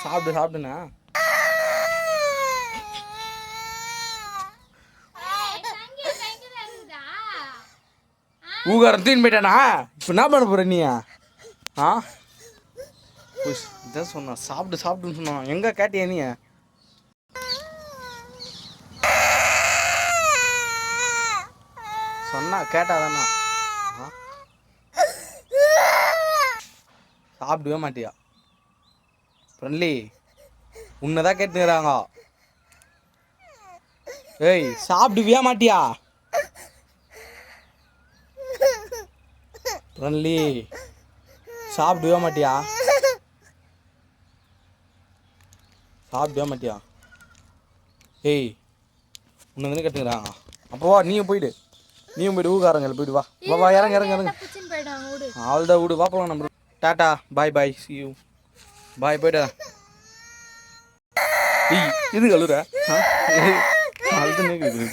சாப்பிடுண்ணா. ஊகாரம் தூக்கின்னு போயிட்டானா? இப்போ என்ன பண்ண போகிற நீ? இதான் சொன்னான் சாப்பிடுன்னு சொன்னான். எங்கே கேட்டியா நீ? சொன்னா கேட்டாதானா? சாப்பிடவே மாட்டியா? ஃப்ரெண்ட்லி உன்னதான் கேட்டுக்கிறாங்க. ஏய் சாப்பிடுவியா மாட்டியா? ஃப்ரெண்ட்லி சாப்பிடுவே மாட்டியா? ஏய் உன்னை தானே கேட்டுக்கிறாங்க. அப்போ வா நீயும் போயிடு ஊகாரங்கள் போயிடு. வா வா இறங்க அவ்வளோதான் விடு. வா போகலாம் நம்ம. Tata bye C you bye போய்டா. ஏய் இது கழுற அழுதுன்னு